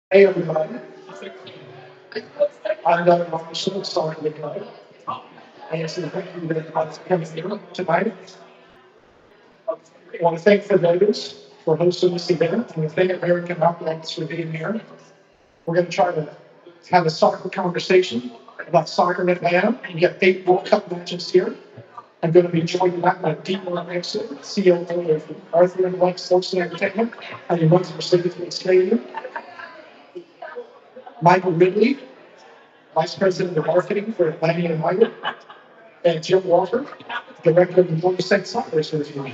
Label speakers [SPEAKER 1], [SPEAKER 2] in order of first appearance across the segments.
[SPEAKER 1] Hey everybody, I'm Doug Marshall, sorry to go. And so thank you very much for coming here tonight. I want to thank Fadós for hosting this event, and thank American Outlets for being here. We're going to try to have a soccer conversation about soccer in Atlanta. We have 8 World Cup matches here. I'm going to be joined by Dean Nixon, CEO of Arthur and White Sports and Entertainment, and he runs Mercedes Stadium. Michael Ridley, Vice President of Marketing for Atlanta United, and Jim Walker, Director of the Florida State Soccer Association.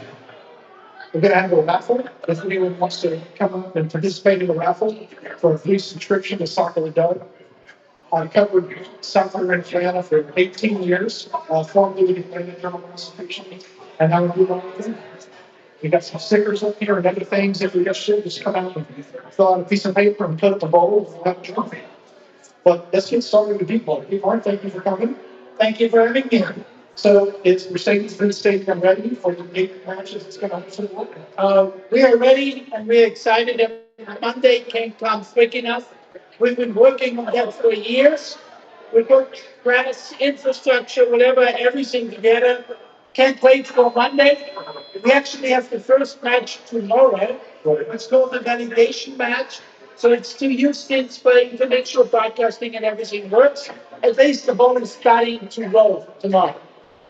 [SPEAKER 1] We're going to have a raffle. If anyone wants to come up and participate in the raffle for a free subscription to Soccer with Doug, I've covered soccer in Atlanta for 18 years, formerly with the Atlanta Journal-Constitution, and now we do everything. We got some stickers up here and other things. If we just come out and fill out a piece of paper and put it in the bowl, we'll have a trophy. But let's get started with people. People, thank you for coming. Thank you for having me. So is Mercedes-Benz Stadium ready for the 8 matches it's going to host in the World Cup?
[SPEAKER 2] We are ready and we're excited that Monday can't come quick enough. We've been working on that for years. We put grass, infrastructure, whatever, everything together. Can't wait for Monday. We actually have the first match tomorrow. It's called the validation match. So it's to Houston's playing to make sure broadcasting and everything works. At least the ball is starting to roll tomorrow.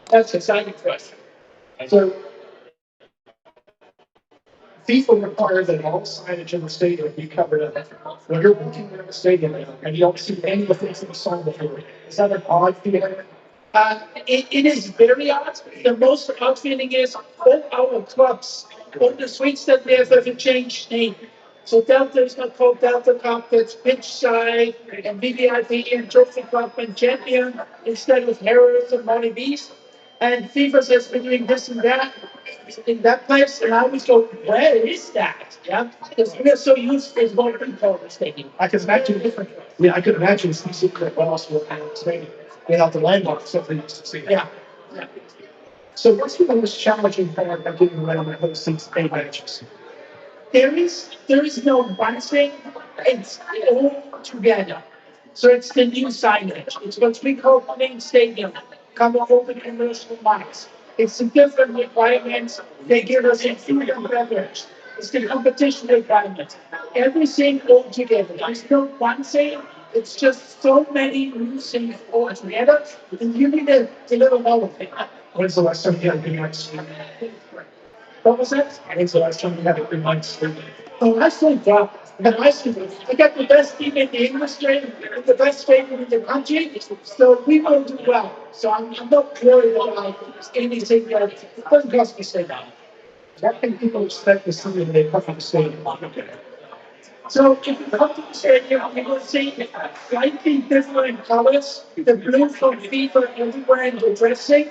[SPEAKER 2] That's exciting for us.
[SPEAKER 1] So FIFA requires that all signage in the stadium be covered up. When you're walking around the stadium and you don't see any of the things that you saw before, is that an odd feeling?
[SPEAKER 2] It is very odd. The most odd feeling is all our clubs, all the suites that we have a changed name. So Delta is not called Delta Cup, that's Pitchside and VVIP and Trophy Cup and Champion instead of Harrods and Monty Beast. And FIFA says we're doing this and that in that place. And I always go, where is that? Yeah, because we're so used to what we call the stadium.
[SPEAKER 1] I can imagine different. I could imagine it's the secret, but also the stadium without the landmarks that they used to see.
[SPEAKER 2] Yeah. Yeah.
[SPEAKER 1] So what's the most challenging part of getting around and hosting 8 matches?
[SPEAKER 2] There is no one thing. It's all together. So it's the new signage. It's what we call playing stadium. Come over the commercial marks. It's the different requirements they give us in food and beverage. It's the competition requirements. Everything all together. There's no one thing. It's just so many new things all together. And you need to deliver all of it.
[SPEAKER 1] When's the last time you had a good night's sleep?
[SPEAKER 2] What was that?
[SPEAKER 1] When's the last time you had a good night's sleep?
[SPEAKER 2] Oh, I think I got the best team in the industry, and the best team in the country, so we will do well. So I'm not worried about anything that doesn't cost me so much.
[SPEAKER 1] What can people expect to see when they come to the stadium?
[SPEAKER 2] So if you come to the stadium, you will see slightly different colors. The blue from FIFA everywhere in the dressing.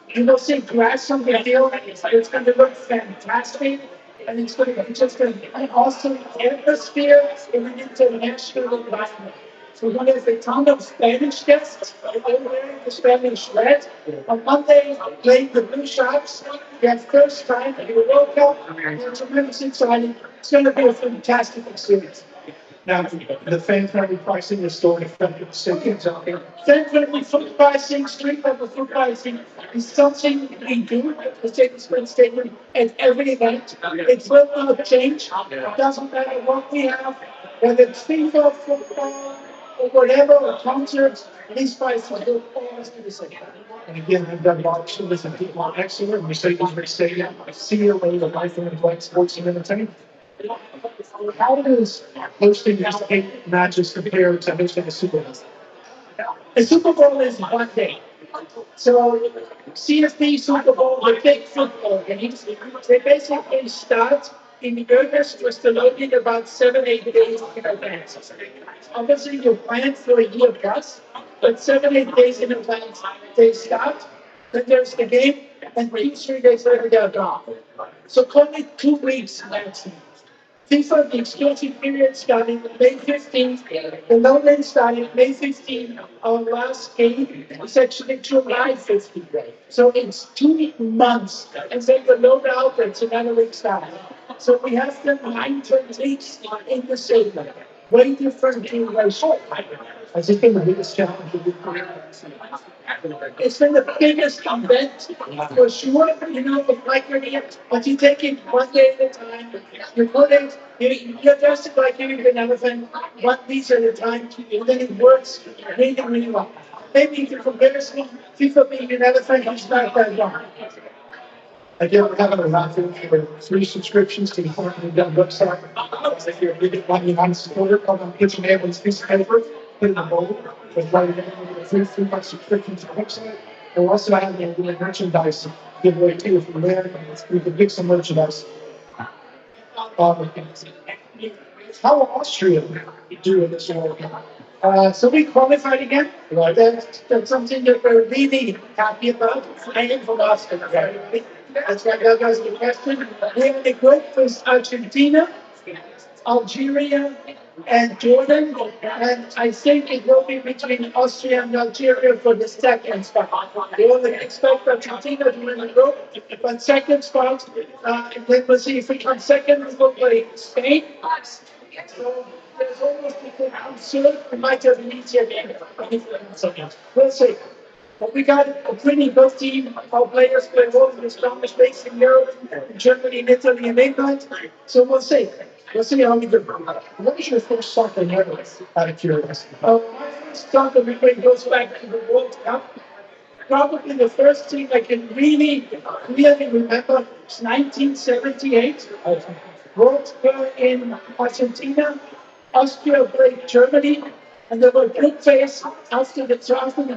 [SPEAKER 2] You will see grass on the field. It's going to look fantastic. And it's going to be just an awesome atmosphere in an international environment. So we're going to have a ton of Spanish guests. All wearing the Spanish red. On Monday, playing the Blue Sharks. We have first time in the World Cup. We're tremendously excited. It's going to be a fantastic experience.
[SPEAKER 1] Now, the fan-friendly pricing is still in effect at the stadiums out there.
[SPEAKER 2] Fan-friendly food pricing, street-level food pricing is something we do at the Mercedes-Benz Stadium at every event. It will not change. It doesn't matter what we have, whether it's FIFA, football, or whatever, or concerts, these prices will always be the same.
[SPEAKER 1] And again, I've done lots of this and people are excellent. Mercedes-Benz Stadium, CEO of Life and Black Sports and Entertainment. How does hosting these 8 matches compare to hosting a Super Bowl?
[SPEAKER 2] The Super Bowl is one day. So CFP Super Bowl, the big football games, they basically start in earnest with the loading about 7, 8 days in advance. Obviously, you plan for a year plus, but 7, 8 days in advance they start. Then there's the game, and 2, 3 days later they're gone. So call it 2 weeks maximum. FIFA, the exclusive period starting May 15th, the load-in starting May 15th. Our last game is actually July 15th. So it's 2 months, and then the load-out, it's another week starting. So we have the 9 weeks in the stadium. way different generation.
[SPEAKER 1] Has it been the biggest challenge of your career?
[SPEAKER 2] It's been the biggest event for sure, of my career. But you take it one day at a time. You put it, you're dressed like you're an elephant, one piece at a time, and then it works really, really well. Maybe if you compare FIFA being an elephant, it's not that long.
[SPEAKER 1] Again, we're having a raffle for 3 subscriptions to the Fortnite Done website. If you're a big Lightning United supporter, come on, get your name on this piece of paper, put it in the bowl, with Lightning United, get a free 3 month subscription to the website. And we're also having a merchandise giveaway too. If you're there, we can pick some merchandise. Um, how are Austria doing this World Cup?
[SPEAKER 2] So we qualified again.
[SPEAKER 1] Right.
[SPEAKER 2] That's something that we're really happy about. I am from Austria, right? That's why that was the question. We have the group with Argentina, Algeria, and Jordan. And I think it will be between Austria and Algeria for the second spot. We only expect Argentina to win the group, but second spot, and then we'll see if we come second, we will play Spain. So there's almost I'm sure we might have an easier game. We'll see. But we got a pretty good team. Our players play all in the strongest base in Europe, in Germany, in Italy, and England. So we'll see. We'll see how we do.
[SPEAKER 1] What was your first soccer memory, out of curiosity?
[SPEAKER 2] My first soccer memory goes back to the World Cup. Probably the first team I can really remember is 1978. World Cup in Argentina. Austria played Germany, and there were group phase. After the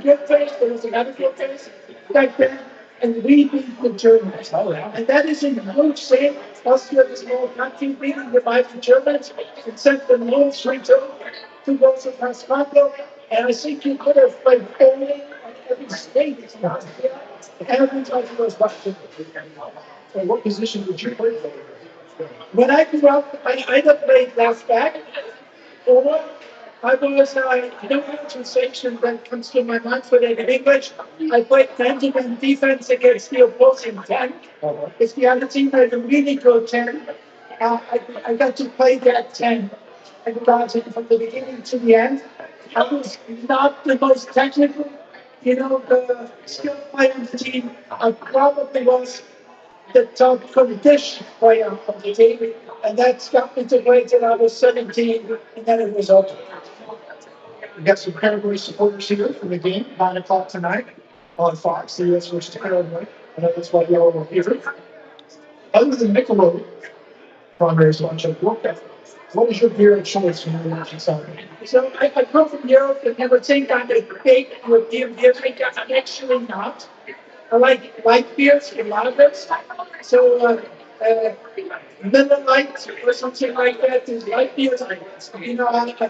[SPEAKER 2] group phase, there was another group phase back then, and we beat the Germans. And that is in huge shame. Austria, the small country, beating the mighty Germans and sent them home 3-2 goals of Pasquanto. And I think you could have played only on every state in Austria. Everybody was watching.
[SPEAKER 1] And what position did you play for?
[SPEAKER 2] When I grew up, I either played left back or I was, no translation that comes to my mind for that in English. I played 90-man defense against the opposing 10. If the other team had a really good 10, I got to play that 10 and started from the beginning to the end. I was not the most technical, the skill player on the team. I probably was the top condition player of the team, and that got me to play till I was 17, and then it was over.
[SPEAKER 1] We got some Paraguay supporters here for the game, 9 o'clock tonight on Fox, the U.S. versus Paraguay. I know that's why y'all are here. Other than Michelob, primaries lunch at World Cup, what is your beer of choice when you're watching soccer?
[SPEAKER 2] So I come from Europe, and never think I'm a big European beer drinker. I'm actually not. I like light beers and lagers. So Miller Lite or something like that is light beers. I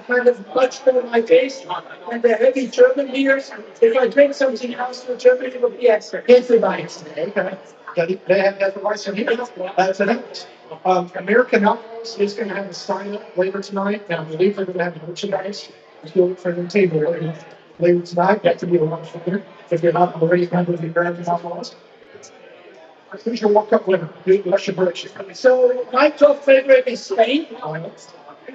[SPEAKER 2] kind of much more my taste than the heavy German beers. If I drink something else from Germany, it would be extra. Hefeweizen.
[SPEAKER 1] Okay. They have that device in here. Tonight. American Outlaws is going to have a sign up later tonight, and I believe they're going to have merchandise for the table later tonight. That could be a lot of fun if you're not already a member of the American Outlaws. Who's your World Cup winner? What's your prediction?
[SPEAKER 2] So my top favorite is Spain.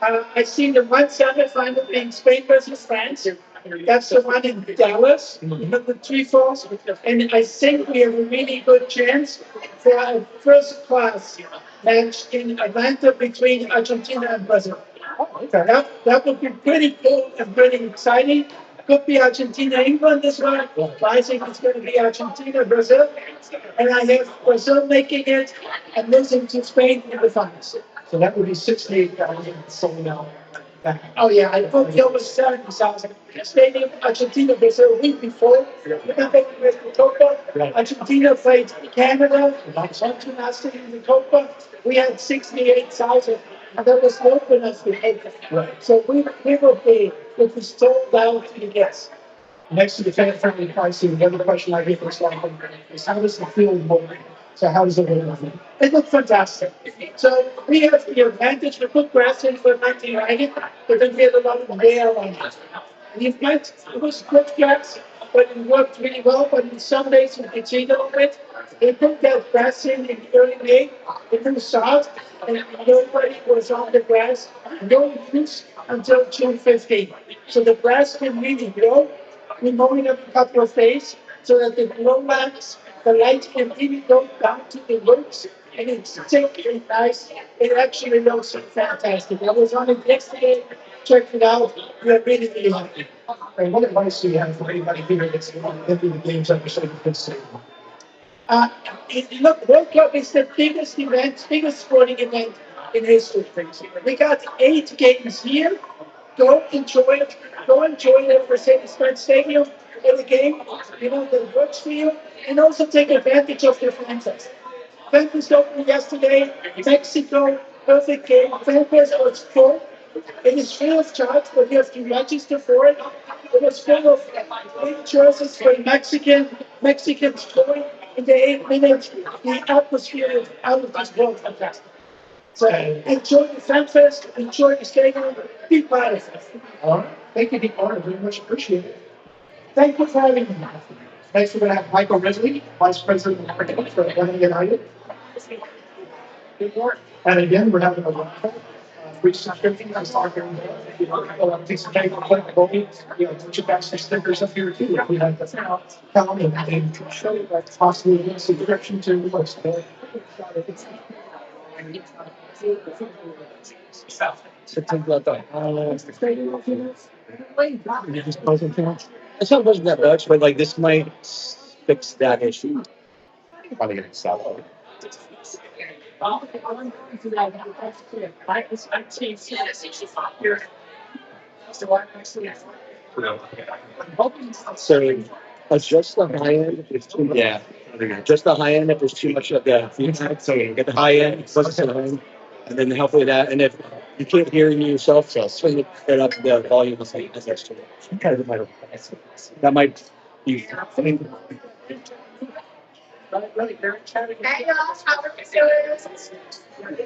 [SPEAKER 2] I see the one semifinal being Spain versus France. That's the one in Dallas, the 3-4. And I think we have a really good chance for a first-class match in Atlanta between Argentina and Brazil. That would be pretty cool and pretty exciting. Could be Argentina, England as well. But I think it's going to be Argentina, Brazil. And I have Brazil making it and losing to Spain in the finals.
[SPEAKER 1] So that would be 68,000 sold out.
[SPEAKER 2] Oh, yeah, I put the over 70,000. Stadium, Argentina, Brazil, a week before. Remember, with the Copa, Argentina played Canada, last in the Copa. We had 68,000, and that was the opener for Copa. So we will be sold out to the guests.
[SPEAKER 1] Next to the fan-friendly pricing, the other question I get this long is how does the field look? So how does it look?
[SPEAKER 2] It looks fantastic. So we have the advantage to put grass in for 1990, but then we have a lot of wear on it. And in fact, it was good grass, but it worked really well. But in some days, in Virginia, a little bit, they put that grass in early May, it was soft, and nobody was on the grass, no use until June 15th. So the grass can really grow. We mow it every couple of days so that the glow lamps, the light can really go down to the roots, and it's thick and nice. It actually looks fantastic. I was on it yesterday, checked it out. We're really, really happy.
[SPEAKER 1] And what advice do you have for anybody here that's into the games that you're so interested in?
[SPEAKER 2] Uh, Look, World Cup is the biggest event, biggest sporting event in history. We got 8 games here. Go enjoy it. Go enjoy it at Mercedes-Benz Stadium at the game. You know, that works for you. And also take advantage of the fan fest. Fan fest opened yesterday. Mexico, perfect game. Fan fest was full. It is free of charge, but you have to register for it. It was full of big jerseys for Mexicans scoring in the 8 minutes. The atmosphere is out of this world fantastic. So enjoy the fan fest, enjoy the stadium, be part of it.
[SPEAKER 1] All right. Thank you, Deep Honor. Very much appreciated.
[SPEAKER 2] Thank you for having me.
[SPEAKER 1] Next, we're going to have Michael Risley, Vice President of Marketing for Atlanta United. And again, we're having a raffle. Free subscription. I saw here. If you want to take some paper, click the voting. You know, put your back some stickers up here too. We have the town and show you that possibly a subscription to the list.
[SPEAKER 3] You just posing too much? It's not wasn't that much, but like this might fix that issue.
[SPEAKER 1] Probably getting solid.
[SPEAKER 3] So adjust the high end if there's too much. Yeah. Just the high end if there's too much of the feedback. So get the high end, focus the high end, and then hopefully that. And if you can't hear yourself, so swing it up the volume of the that's too much. That might be.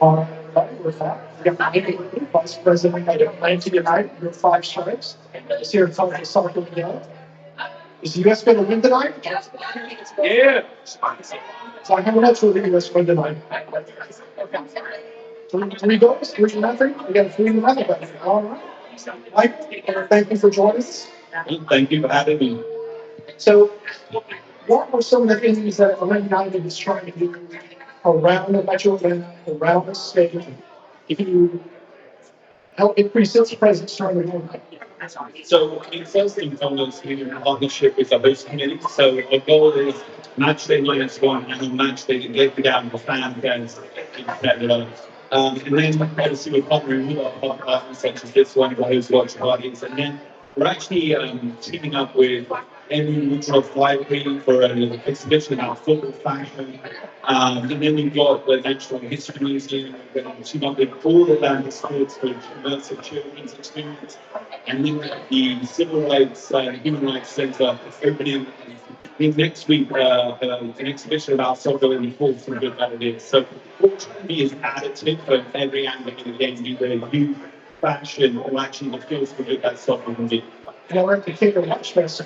[SPEAKER 1] All right, with that, we got Michael Risley, Vice President of Atlanta United, with 5 strikes. Is here to talk to soccer again. Is the U.S. going to win tonight?
[SPEAKER 2] Yeah.
[SPEAKER 1] So how much will the U.S. win tonight? 3 goals, 3-0. We got a 3-0. All right. Mike, thank you for joining us.
[SPEAKER 4] Thank you for having me.
[SPEAKER 1] So, what were some of the things that Atlanta United is trying to do around the Metro Atlanta, around the state, to help increase its presence during the game?
[SPEAKER 4] So, first and foremost, we're in partnership with the host committee. So, the goal is match day minus 1 and on match day get together with fan fans etc. And then, obviously, we're partnering with our partners such as this one, the host watch parties. And then we're actually teaming up with Emmy Woodruff Library for an exhibition about football fashion. And then we've got the Natural History Museum. We're going to team up with all the land sports for immersive children's experience. And then the Civil Rights Human Rights Center is opening next week an exhibition about soccer and full for good that it is. So what to be is additive for every angle of the game, either youth, fashion, or actually the feels for good that soccer can be.
[SPEAKER 1] And I like to take a watch fest.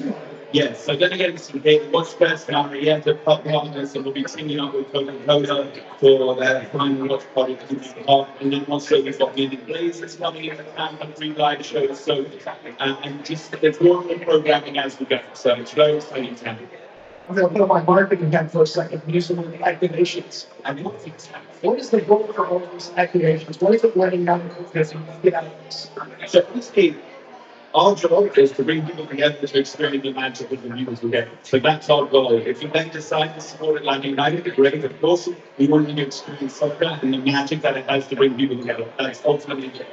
[SPEAKER 4] Yes, so going to get some data. Watch Fest and Arietta Pub Partners, and we'll be teaming up with Coca-Cola for their final watch party coming up. And then also we've got Meaning Blazers coming in the town and 3 live shows. So, and just there's more and more programming as we go. So it's very exciting time.
[SPEAKER 1] I'm going to put on my marketing hat for a second, using the activations. What is the goal for all these activations? What is it letting young kids get out of this?
[SPEAKER 4] So in this case, our job is to bring people together to experience the magic of the music together. So that's our goal. If you then decide to support Atlanta United, great. Of course, we want you to experience soccer and the magic that it has to bring people together. That's ultimately it.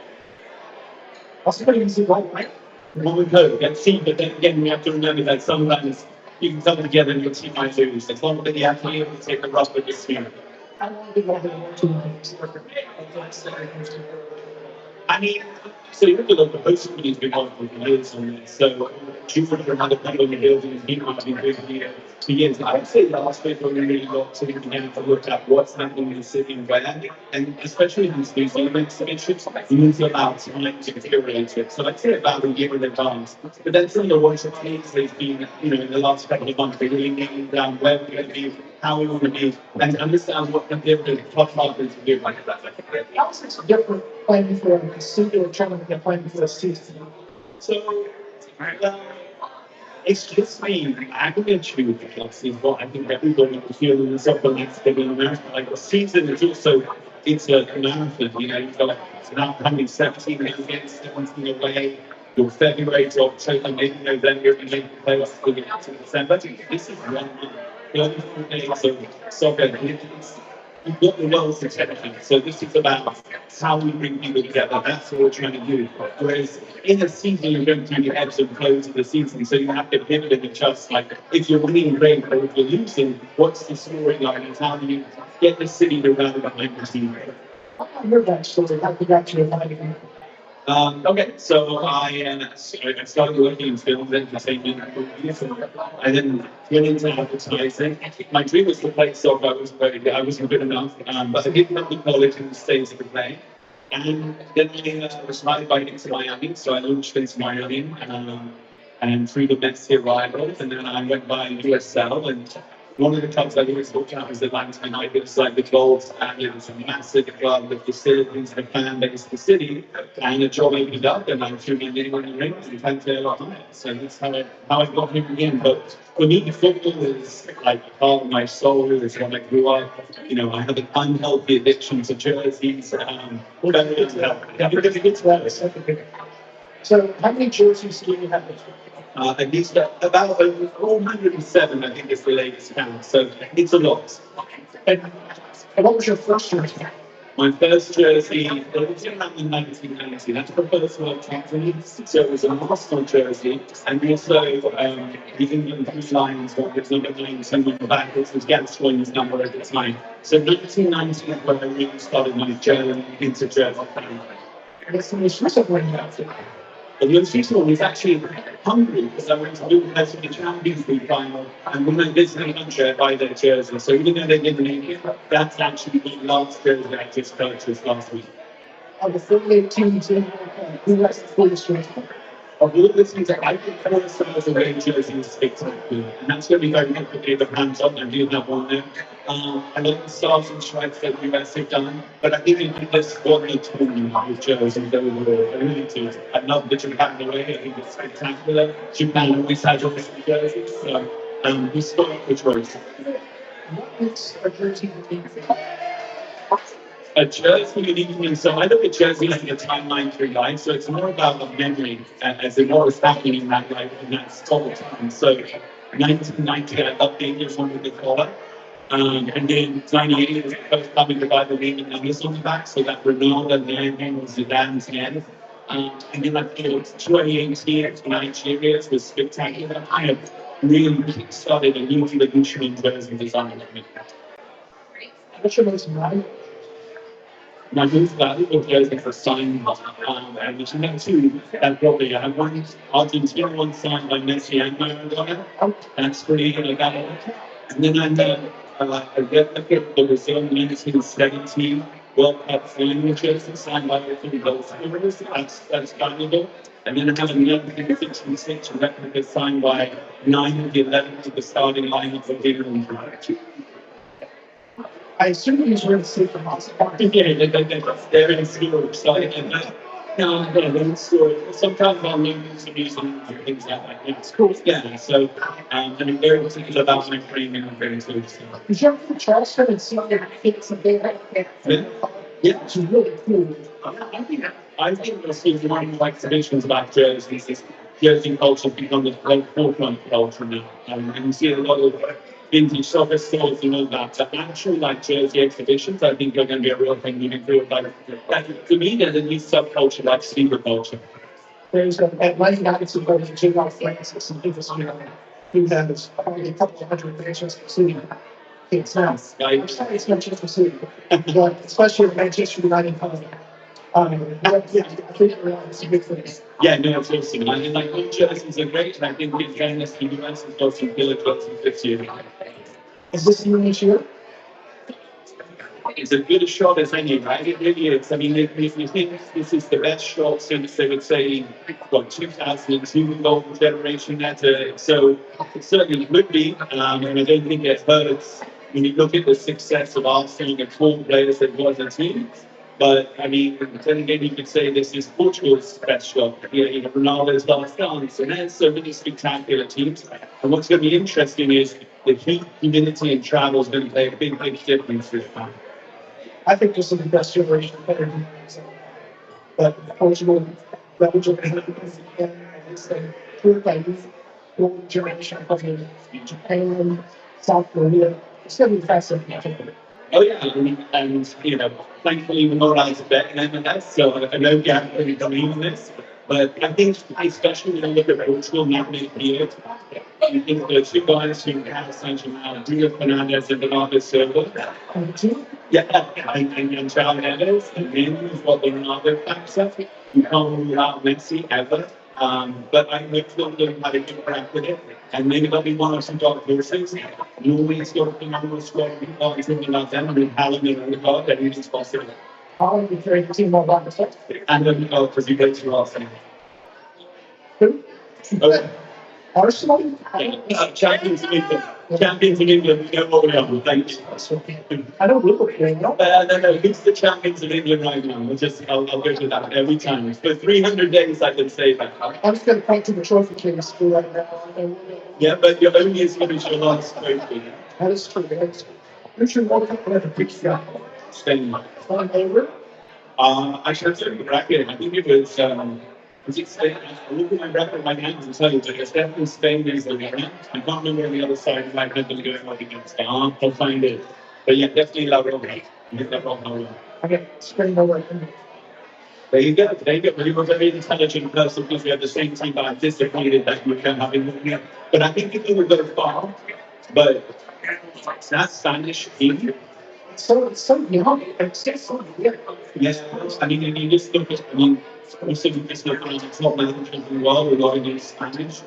[SPEAKER 1] That's pretty easy, right?
[SPEAKER 4] Well, we hope. Let's see, but then again, we have to remember that sometimes you can come together and your team might lose. It's not that you have to be able to take the rough with this team.
[SPEAKER 1] I want to go to
[SPEAKER 4] I mean, so you look at the host committee's been on for years on this. So Jupiter and other people in the building has been doing for years. I would say last week when we really got to begin to look at what's happening in the city and where, and especially in these museum exhibitions, you need to allow time to curate it. So I'd say about a year in advance. But then some of the work that has been, in the last couple of months, really nailing down where we're going to be, how we want to be, and understand what the different top markets do.
[SPEAKER 1] How is this different planning for a singular tournament than planning for a season?
[SPEAKER 4] So, it's just the magnitude of this is what I think everybody will feel in the soccer next thing in America. Like the season is also, it's a marathon, you've got now coming 17 games, 17 away, your February to October, maybe November, and then playoffs will get to December. This is 1 month, 34 days of soccer. You've got the world's attention. So this is about how we bring people together. That's what we're trying to do. Whereas in a season, you're going through the ebbs and flows of the season. So you have to pivot and adjust. Like if you're winning, great, but if you're losing, what's the storyline? And how do you get the city to rally behind the team?
[SPEAKER 1] I heard that story. How you got to your planning?
[SPEAKER 4] Okay, so I started working in film and entertainment movies, and I then went into advertising. My dream was to play soccer. I wasn't good enough, but I did come to college in the States to play. And then I was invited to Miami, so I launched into Miami, and through the Messi arrival, and then I went by USL, and one of the clubs I always looked at was Atlanta United. It's like the gold standard. It's a massive club, the facilities, the fan base, the city, and a job opened up, and I'm shooting in the rings and trying to on it. So that's how I got here again. But for me, football is like part of my soul. It's what I grew up. I have an unhealthy addiction to jerseys.
[SPEAKER 1] So how many jerseys do you have?
[SPEAKER 4] At least about 407, I think is the latest count. So it's a lot.
[SPEAKER 1] And what was your first jersey?
[SPEAKER 4] My first jersey, it was in 1990. That's the first World Champion. So it was an Arsenal jersey. And also the England Lions one was number 19 on the back, which was Gascoigne's number at the time. So 1990 is when I really started my journey into jersey.
[SPEAKER 1] And it's the most recent one you have.
[SPEAKER 4] The most recent one was actually Hungary, because I went to Budapest for the Champions League final, and when I visited the country, I buy their jersey. So even though they didn't make it, that's actually the last jersey I just purchased last week.
[SPEAKER 1] Of the 48 teams in who has the fullest jersey?
[SPEAKER 4] Of all the things that I think first as a away jersey is spectacular, and that's going to be very complicated with hands on. I do have one there. I like the stars and stripes that the US have done, but I think it this one the tournament with jerseys overall. I really do. I love the Japan away. I think it's spectacular. Japan always has awesome jerseys, so we start with choice.
[SPEAKER 1] What makes a jersey unique?
[SPEAKER 4] A jersey unique to me. So I look at jersey like a timeline through life. So it's more about the memory as in what was happening in that life in that whole time. So 1990, I got the English one with the collar. And then 98 was the first time we buy the name and numbers on the back. So that Ronaldo name was Zidane's name. And then I feel 2018 to Nigeria was spectacular. I have really started a new evolution in jersey design.
[SPEAKER 1] What's your most valuable?
[SPEAKER 4] My most valuable jersey for signed, and which is two, that probably I have one Argentina one signed by Messi and Maradona. That's pretty valuable. And then I replicate the Brazil 1917 World Cup final jersey signed by the three goalkeepers. That's valuable. And then I have a 1966 replica signed by 9 of the 11 of the starting lineup of England.
[SPEAKER 1] I assume these were the safer hospital.
[SPEAKER 4] Yeah, they're in school, so they're in school. Sometimes I'll need some using things like that. It's cool. Yeah, so I'm very particular about my training and very good.
[SPEAKER 1] Did you ever Charleston and see their kids and they had
[SPEAKER 4] Yeah,
[SPEAKER 1] it's really cool.
[SPEAKER 4] I think we'll see more and more exhibitions about jerseys. This jersey culture become the forefront culture now. And you see a lot of vintage soccer stores and all that. But actual jersey exhibitions, I think are going to be a real thing moving forward. For me, there's a new subculture like sleeper culture.
[SPEAKER 1] There's at my United supporting J.R. Francis and people who has probably a couple of hundred Manchester City. It's not. It's Manchester City, but especially the Manchester United company. I think it's a good thing.
[SPEAKER 4] Yeah, no, it's awesome. I mean, like, all jerseys are great, and I think in fairness, the US has got some killer jerseys this year.
[SPEAKER 1] Is this new this year?
[SPEAKER 4] It's as good a shot as any, right? It really is. I mean, if you think this is the best shot since they would say, what, 2002, the golden generation, so it certainly would be. And I don't think it hurts when you look at the success of Arsenal and four players that was a team. But I mean, then again, you could say this is Portugal's best shot. Ronaldo's last dance, and there's so many spectacular teams. And what's going to be interesting is the heat, humidity, and travel is going to play a big, big difference this time.
[SPEAKER 1] I think this is the best generation of better than but Portugal, Belgium, and it's a group by youth, golden generation of Japan, South Korea. It's going to be fascinating.
[SPEAKER 4] Oh yeah, and thankfully we're not allowed to bet in MLS, so I don't really believe in this. But I think, especially when you look at Portugal now this year, I think the two guys who have Saint-Germain, Bruno Fernandes and Bernardo Silva, yeah, and João Neves, and then is what the Ronaldo factor. You can't rule out Messi ever. But I think they'll learn how to interact with it, and maybe there'll be one or some dark horses. Norway's got a phenomenal squad. People are talking about them, and Haaland and Odegaard, that is possible.
[SPEAKER 1] Haaland is very team all by himself.
[SPEAKER 4] And Odegaard, because he plays for Arsenal.
[SPEAKER 1] Who?
[SPEAKER 4] Okay.
[SPEAKER 1] Arsenal?
[SPEAKER 4] Champions of England. Champions of England, we know what we are. Thank you.
[SPEAKER 1] I don't look at it, no.
[SPEAKER 4] No. Who's the champions of England right now? I'll go to that every time. For 300 days, I can say that.
[SPEAKER 1] I'm just going to point to the trophy case right now.
[SPEAKER 4] Yeah, but you're only as good as your last trophy.
[SPEAKER 1] That is true. Who's your World Cup winner?
[SPEAKER 4] Spain.
[SPEAKER 1] On over?
[SPEAKER 4] I should have said the bracket. I think it was it Spain? I look at my bracket, my hands and tell you that it's definitely Spain is the winner. I can't remember on the other side of my head that going up against. I'll find it. But yeah, definitely La Roma.
[SPEAKER 1] Okay, Spain over.
[SPEAKER 4] There you go. Well, you were a very intelligent person because we had the same team, but I anticipated that you can have it. But I think it would go far. But it's not Spanish team.
[SPEAKER 1] So young. It's just so weird.
[SPEAKER 4] Yes, I mean, and you just look at, also you just look at the top managers in the world, we're not against Spanish.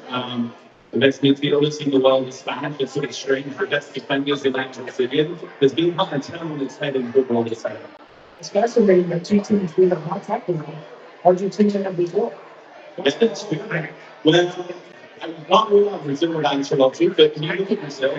[SPEAKER 4] The best midfielders in the world is Spanish. It's sort of strange. The best defenders in that Brazilian. There's been hard to tell on its head in football this year.
[SPEAKER 1] It's fascinating that two teams being a hot tackle. Argentina and Brazil.
[SPEAKER 4] Yes, that's true. Well, I'm not rule out Brazil or Ancelotti, but when you look at Brazil,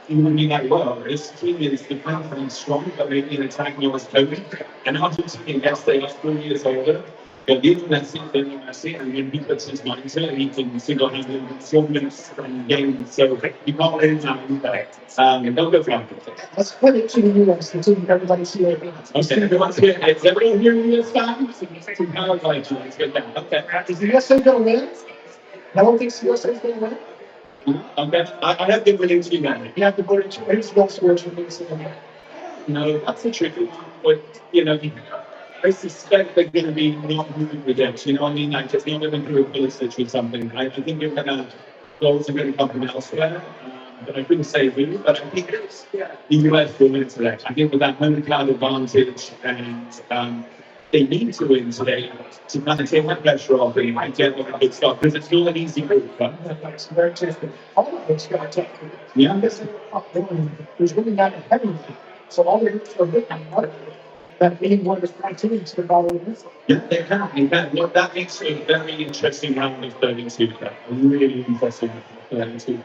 [SPEAKER 4] you would be like, well, this team is defensively strong, but maybe in attack not as potent. And Argentina, yes, they are 4 years older. But the Messi, and when he puts his mind to it, he can single-handedly performance and games. So you can't let him down. Don't go for it.
[SPEAKER 1] Let's put it to the US, the team everybody's here.
[SPEAKER 4] Okay, everyone's here. Is everyone here in US fans? Let's get down. Okay.
[SPEAKER 1] Is the USA going to win? No one thinks the USA is going to win?
[SPEAKER 4] Okay. I have been willing to man.
[SPEAKER 1] You have to put it to who's the best scorer for the USA?
[SPEAKER 4] No, that's a tricky one. But, I suspect they're going to be not moving with it. You know what I mean? Like, it's not going to through a Pulisic or something. I think you're going to goals are going to come from elsewhere. But I couldn't say who. But I think the US will win today. I think with that home crowd advantage, and they need to win today to kind of take that pressure off and get a good start because it's not an easy group.
[SPEAKER 1] It's very difficult. All of it's going to take.
[SPEAKER 4] Yeah.
[SPEAKER 1] There's really not a heavy. So all the groups are good. That being one of the teams to follow this.
[SPEAKER 4] Yeah, they can. Look, that makes a very interesting round of 32. Really interesting 32.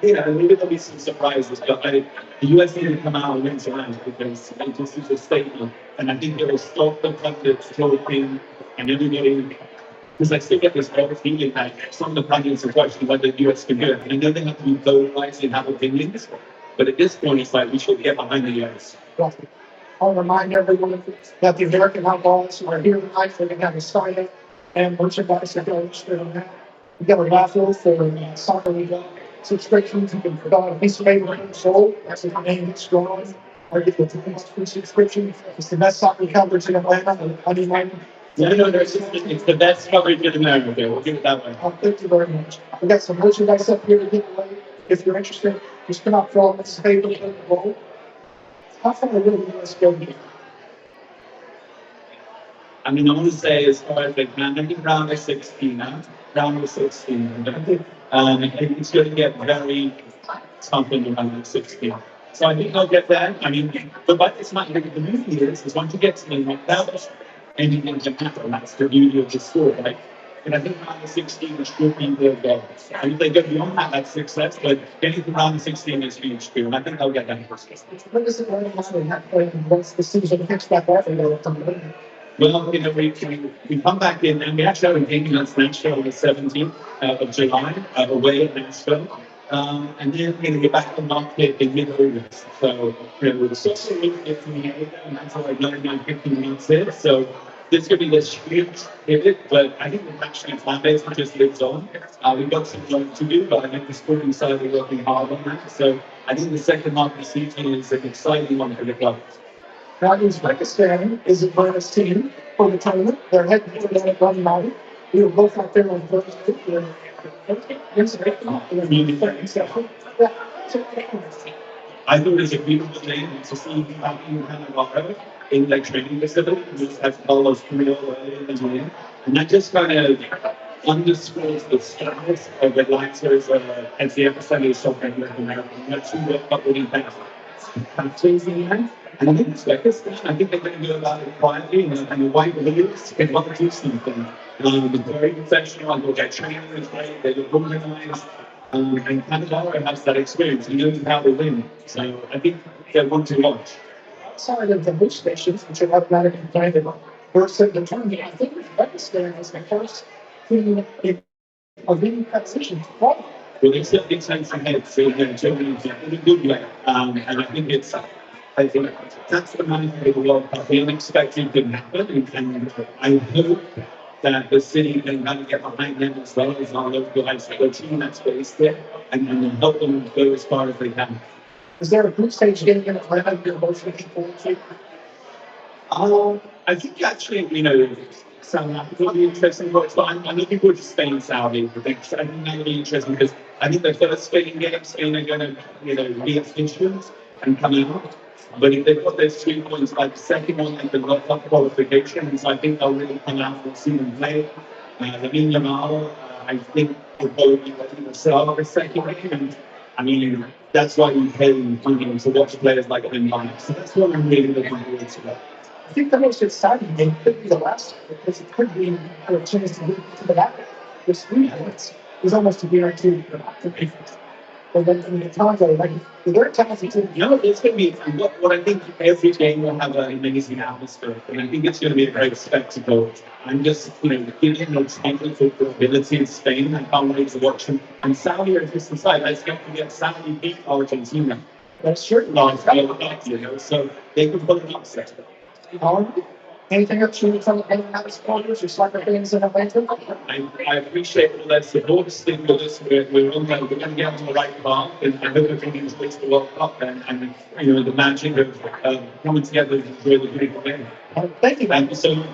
[SPEAKER 4] Maybe there'll be some surprises, but the US need to come out and win tonight because it just is a statement. And I think it will stop the pundits talking and everybody. Because I still get this whole feeling that some of the pundits are questioning whether the US can do it. And I know they have to be polarized and have opinions, but at this point, it's like we should get behind the US.
[SPEAKER 1] I'll remind everyone that the American Outlaws are here tonight. They're going to have a sign-up and merchandise that go straight on that. We got a raffle for soccer league subscriptions. You can put on a piece of paper sold. That's the name it's drawing. Or get the free subscription. It's the best soccer coverage in Atlanta. I mean,
[SPEAKER 4] it's the best coverage in America. We'll give it that way.
[SPEAKER 1] Thank you very much. We got some merchandise up here to give away. If you're interested, just come out for all this paper. How far will the US go here?
[SPEAKER 4] I mean, I want to say as far as like, I think round of 16 now, round of 16. I think it's going to get very tough in the round of 16. So I think I'll get there. I mean, but by this time, the movie is once you get to the knockout, anything can happen. That's the beauty of the sport. Like, and I think round of 16 should be the goal. I mean, they go beyond that, that's success, but anything round of 16 is huge too. And I think I'll get that.
[SPEAKER 1] What is it going to happen once the season kicks back off and they'll come in?
[SPEAKER 4] Well, you know, we come back in and we actually have a game against Nashville on the 17th of July away at Nashville. And then we're going to get back to the market in mid-August. So, you know, the social media gets me and that's like 15 minutes there. So, this could be this huge pivot, but I think the national fan base just lives on. We've got some work to do, but I think the sporting side are working hard on that. So, I think the second half of the season is an exciting one for the club.
[SPEAKER 1] Now, Uzbekistan is a bonus team for the tournament. They're heading to the run now. We were both out there on Thursday.
[SPEAKER 4] I think it's a beautiful thing to see how you kind of in like training facility, just have all those real in the game. And that just kind of underscores the status of the Lancers as the epicenter of soccer in North America. And that's who we're winning countries in there. And I think Uzbekistan, I think they're going to go about it quietly and the white leaders can want to do something. They're very professional, they'll get training is great, they look organized, and Canada has that experience, and knows how to win. So I think they're one to watch.
[SPEAKER 1] Outside of the boost stations, which are automatically branded versus the tournament, I think Uzbekistan is the first team of being transition to qualify.
[SPEAKER 4] Well, they certainly take some hits in Germany in a good way, and I think I think that's the management of the World Cup. The unexpected can happen, and I hope that the city can kind of get behind them as well as our local guys, the team that's based there, and help them go as far as they can.
[SPEAKER 1] Is there a group stage game in Atlanta you're most looking forward to?
[SPEAKER 4] I think actually, you know, South Africa will be interesting, but I'm looking forward to Spain, Saudi. I think that will be interesting because I think the first Spain game, Spain are going to, you know, be efficient and come out. But if they've got those 3 points, like the second one, like the World Cup qualification, so I think they'll really come out and see them play. Lamine Yamal, I think will probably be ready to sell the second game. And I mean, that's why we pay money to watch players like Neymar. So that's what I'm really looking forward to.
[SPEAKER 1] I think the most exciting game could be the last one because it could be a chance to get to the back. This 3 points is almost a guarantee for the But then in the time like they're talented.
[SPEAKER 4] You know, it's going to be what I think every game will have an amazing atmosphere, and I think it's going to be a great spectacle. I'm just, you know, giving the technical ability in Spain. I can't wait to watch them. And Saudi are just inside. I expect to get Saudi beat Argentina.
[SPEAKER 1] That's true.
[SPEAKER 4] Last World Cup, you know, so they could pull an upset.
[SPEAKER 1] Anything else you need from any other supporters or soccer fans in Atlanta?
[SPEAKER 4] I appreciate all that support. Stick with us. We're on that. We're going to get on the right path, and I hope everything enjoys the World Cup and you know the magic of coming together to enjoy the beautiful game.
[SPEAKER 1] Thank you, man.
[SPEAKER 4] Thank you so much.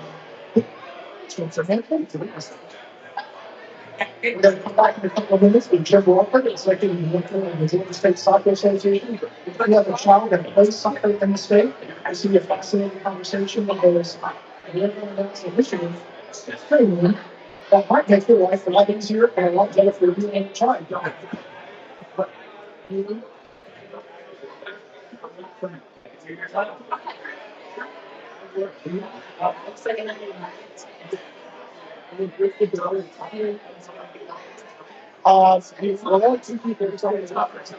[SPEAKER 1] We're going to come back in a couple of minutes with Jim Walker, executive director of the Georgia State Soccer Association. If you have a child that plays soccer in the state, I see a fascinating conversation because we're going to a mission training that might make your life a lot easier and a lot better for you and your child. Well, two people are talking about it.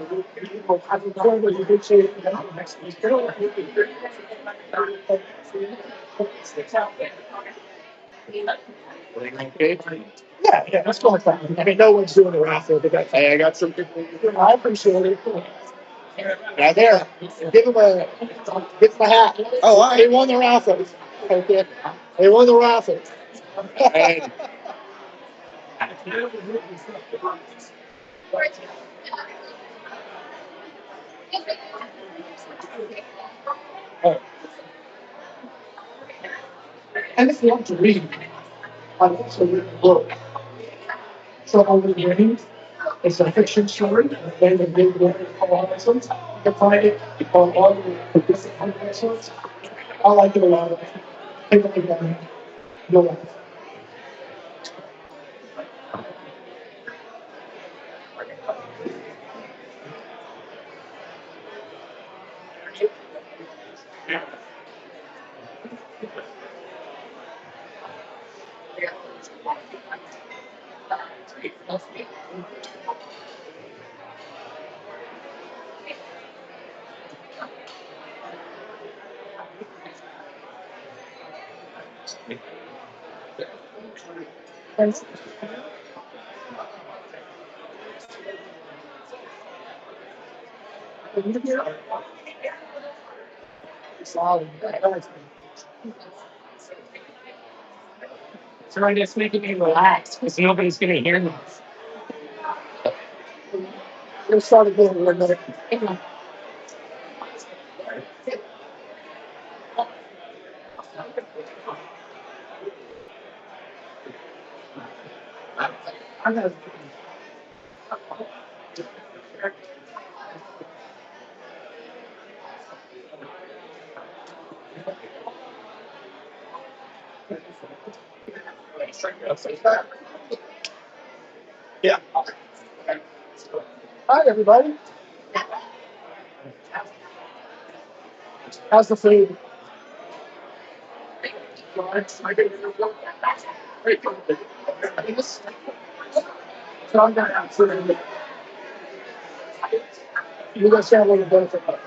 [SPEAKER 1] I've recorded a good shape in the next week. Yeah, that's going fine. I mean, no one's doing a raffle, but hey, I got some people. I appreciate it. Right there. Give him a hat. Oh, he won the raffle. Okay. He won the raffle. Right. And if you want to read, I also read the book. Trouble with Winning. It's a fiction story. They have big lessons. You can find it on all the different websites. I like it a lot. Take a look at it. Your life.
[SPEAKER 2] Sorry, that's making me relax because nobody's going to hear me.
[SPEAKER 1] We'll start again in a minute.
[SPEAKER 2] I'm gonna-
[SPEAKER 1] Yeah. Hi, everybody. How's the food? So I'm gonna have food. You guys have a little bit of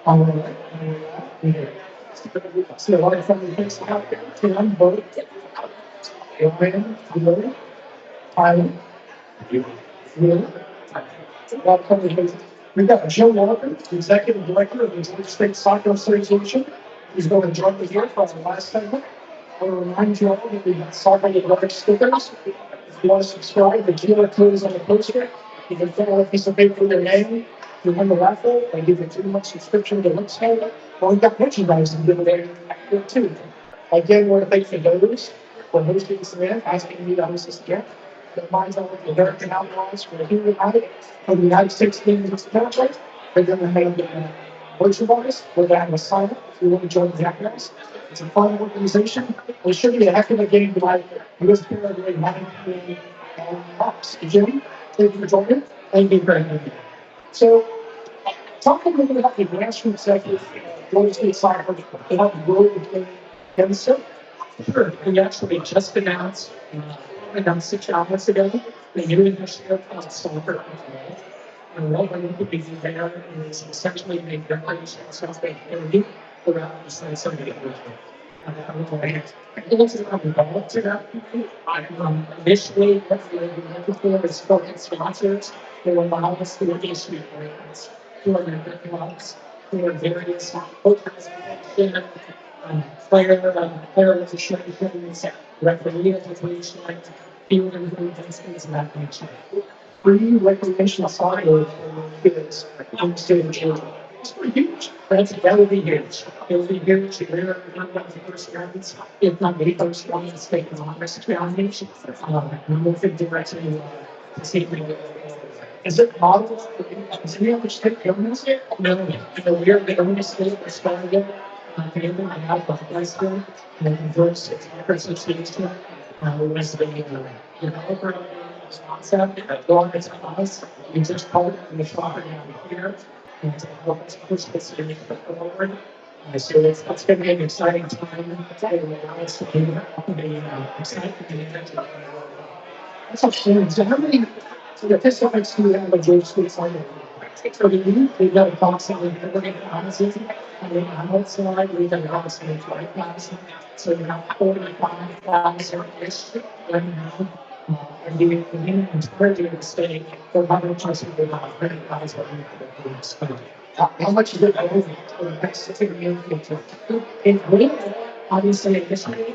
[SPEAKER 1] all right. See a lot of family things out there. Tim, Bert, Ryan, Lily, Tyler, Will. A lot of family things. We've got Joe Walker, the Executive Director of the Georgia State Soccer Association. He's going to join me here for our last segment. I want to remind you all that we've got soccer with large stickers. If you want to subscribe, the QR code is on the poster. You can fill out a piece of paper with your name. If you win the raffle, I give you a 2 month subscription to the website. Well, we've got merchandise to give away here too. Again, we're thank Fadós for hosting this event, asking me to host this event. The minds of the American Outlaws for the Human United for the United States Games of Spiritual. They're going to have merchandise. We're going to have a sign up if you want to join the Outlaws. It's a fun organization. It should be a heck of a game tonight. US Paraguay 9 p.m. and Fox. Jimmy, thank you for joining. Thank you very much. So, talking a little bit about the grassroots effort, Georgia State Soccer, to help grow the game. And so, sure, we actually just announced 6 hours ago, the new initiative called Soccer. And what we're going to be doing there is essentially make declarations of the community around the sense of the region. It's involved to that. Initially, what we're looking for is focused sponsors that will allow us to issue grants to our member clubs, to our various organizations, player registrations, referee education, field improvements, things of that nature. Free recreational soccer for kids in the state of Georgia. It's pretty huge. That would be huge. It would be huge. We're one of the first rounds, if not the first round in the state of Congress challenge. We're moving directly to see if we can. Is it models? Is any other state governments? No, we're the only state that's started it. Family, I have the high school, and the Georgia State Soccer Association. Was the developer of this concept, going as us. We just called it in the shop down here, and to help us push this thing forward. So it's going to be an exciting time. It's going to allow us to do the exciting. That's actually, so how many participants do you have at Georgia State Soccer? So we've got approximately 40,000 on the outside, we've got approximately 20,000. So we have 45,000-ish right now. And the entirety of the state, for how much is it about 30,000 how much is it over for the next 2 years? In May, obviously, initially,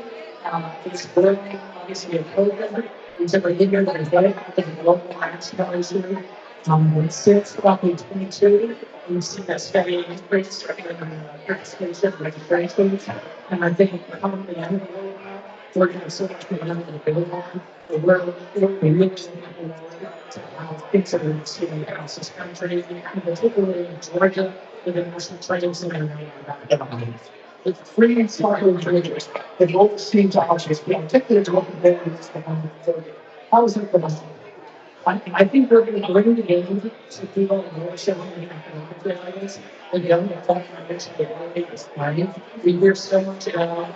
[SPEAKER 2] He's learning, obviously, a program. He's a behavior that is very in the local exercise here. Since roughly 22, we've seen a steady increase in participation registrations. And I think come the end of the year, we're going to see much more than the building on. We're really to how things are in the across this country, and particularly in Georgia, with the national training center. It's free and smart individuals. The lowest team challenges, particularly to local barriers to how is it for us? I think we're going to bring the game to people in more showing economic and the other thought I mentioned is learning. We hear so much about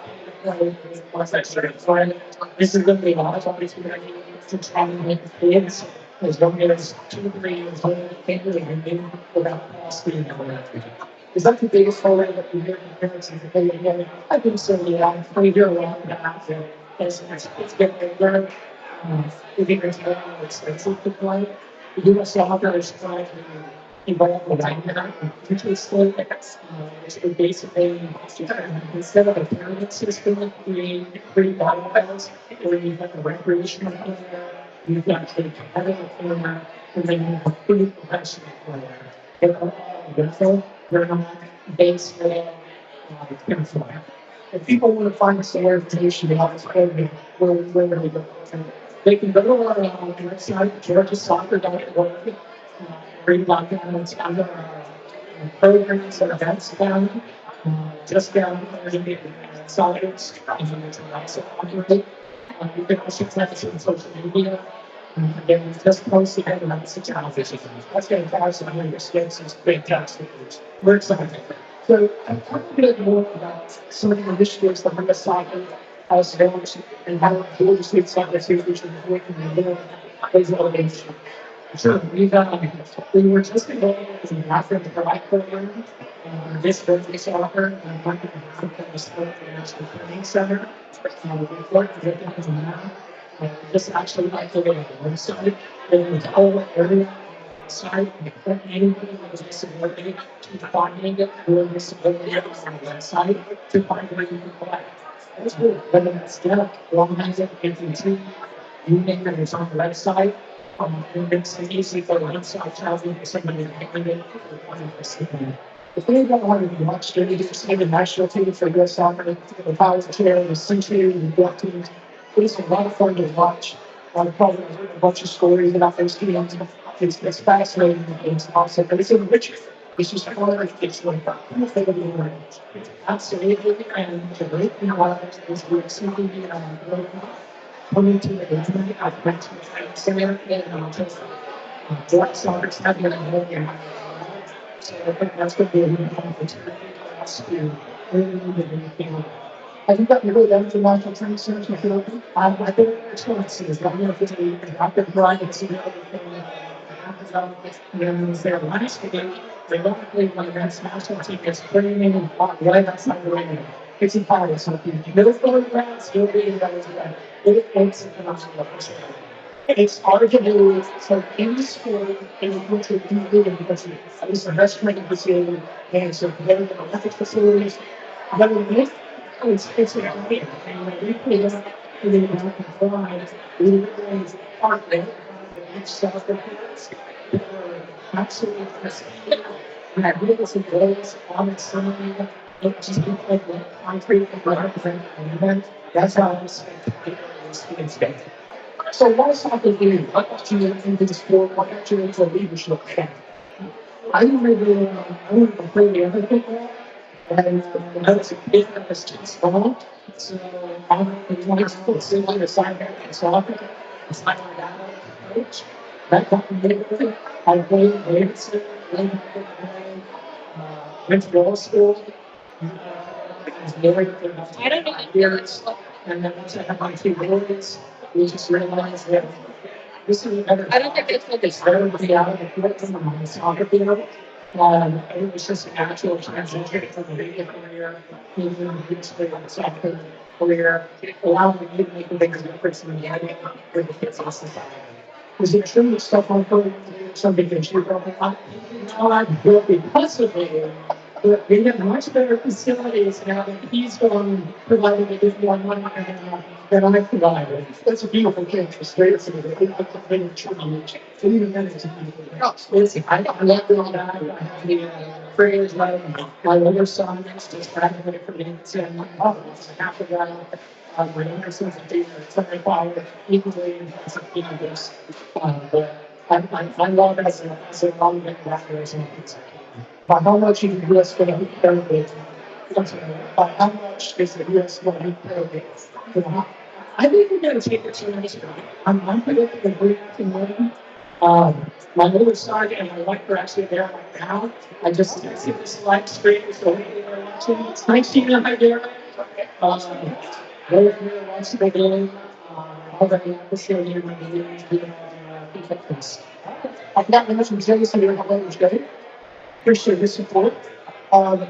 [SPEAKER 2] what's that sort of fun. This is going to be a lot of obviously to try and make kids as young as 2 or 3 years old can't really begin without speaking of it. Is that the biggest hurdle that we hear from parents is that they I think so, yeah. We hear a lot about it as it's getting older. We think it's more expensive to play. The U.S. soccer is trying to involve the dynamic and future state, which would basically, instead of a pyramid system, create bylaws where you have a recreational player, you've got a competitive player, and then you have a pretty professional player. They're all wonderful. They're not based on uniform. If people want to find a solicitation, they have this program where they go. They can go to our website, georgiasoccer.org, read documents under programs and events down, just down there in the sites, and it's also operate. You can also check us on social media. Again, we just posted it about 6 hours. That's going to cost some of your skills. It's fantastic. We're excited. So I'm talking a bit more about some of the initiatives that we're going as village and how Georgia State Soccer Association is working in the plays elevation. Sure, we were just involved in the African Pride program, this birthday soccer, and working in the African Sport National Training Center. We've worked with them now. This actually activated the website, and the whole area site, and anybody with a disability to finding it with disability on the website to find where you can play. That's good. Whether it's Step, Organizer, Infantry, you name it, it's on the website. It makes it easy for the website traveling for somebody to find it. If anybody wanted to watch the the national team for US Soccer, the Powers Chair, the Century, the Black teams, it's a lot of fun to watch. Probably a bunch of stories about those teams. It's fascinating. It's awesome. And it's enriching. It's just hard. It's like absolutely. And the great thing about it is we're simply coming to the internet. I've mentioned the center and just direct soccer's happening in so I think that's going to be a really opportunity for us to really I think that really does the national training center to feel I think experiences that we have to have to grind and see everything that happens out their last game. They don't play when the national team is training and right outside the ring. It's impossible. So the middle school grounds will be in that as well. It makes it international. It's hard to do. So in the sport, in the country, because it's a best training facility, and so there are Olympic facilities. But it's a great and we pay us in the American flag. We really part there. Each South Africans were absolutely fascinating. And I really some goals on the scenery. It just looked like the concrete and represent an event. That's how I was speaking. So what soccer do? What got you into the sport? What got you into leadership? I really completely everything there. And I was a kid that was too small. So I wanted to put something aside there in soccer. It's like my dad was a coach. That got me into it. I played Davidson, went to law school. I was married for about 5 years. And then once I had my 2 boys, we just realized that this is better. I don't think it's better to be out of the field on the soccer field. It was just a natural transition from the media career into the soccer career, allowing me to make a bigger difference in the game with the kids in society. Was it true stuff on something that you wrote about? No, I grew up because of it. But we have much better facilities now that he's gone provided a bit more money than I provided.
[SPEAKER 1] That's a beautiful kid. It's great to see that. It's a tribute. So even then, it's a beautiful kid.
[SPEAKER 2] Listen, I love doing that. I have the prayers my older son is just graduated from the NCAA. It's half of that. My younger son's a junior. It's very quiet, equally intensive campus. But I love it as a long bit graduation.
[SPEAKER 1] By how much is the US going to be paid? By how much is the US going to be paid?
[SPEAKER 2] I think we're going to take it seriously. I'm predicting a great win. My older son and my wife are actually there right now. I just see this live stream, so we're watching. It's nice seeing them there. They're here watching the game. All the atmosphere here in the game.
[SPEAKER 1] I've got to mention Jason here. How about you, appreciate the support.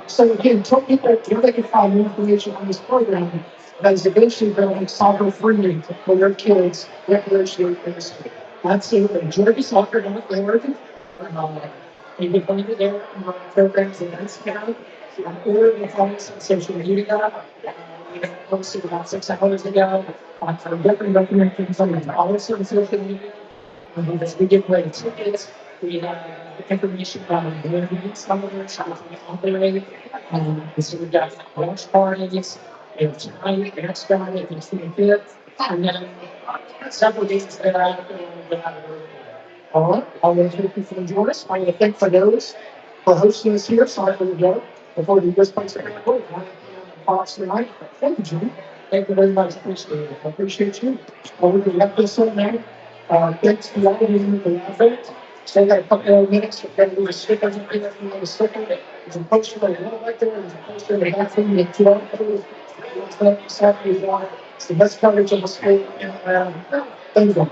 [SPEAKER 1] So again, tell people where they can find more information on this program that is eventually going to make soccer free for their kids recreationally in the school.
[SPEAKER 2] Absolutely. JourneySoccer.org. You can find it there on our programs and events account. Or you can find us on social media. We posted about 6 hours ago for different documentaries on all social media. As we give away tickets, we have information about the events some of us operate. So we've got launch parties, and tonight, next Friday, the 25th, and then several days thereafter.
[SPEAKER 1] All right, I want to thank you for joining us. I want to thank Fadós for hosting us here. Sorry for the joke. Before the US plays the record, Fox tonight. Thank you, Jimmy. Thank you very much. Appreciate it. I appreciate you. We can have this one now. Thanks to all of you for the effort. Still got a couple more minutes. We're going to do a sticker. There's a sticker. There's a poster right there. There's a poster in the bathroom. There's 12 it's the best coverage of the school. Thank you.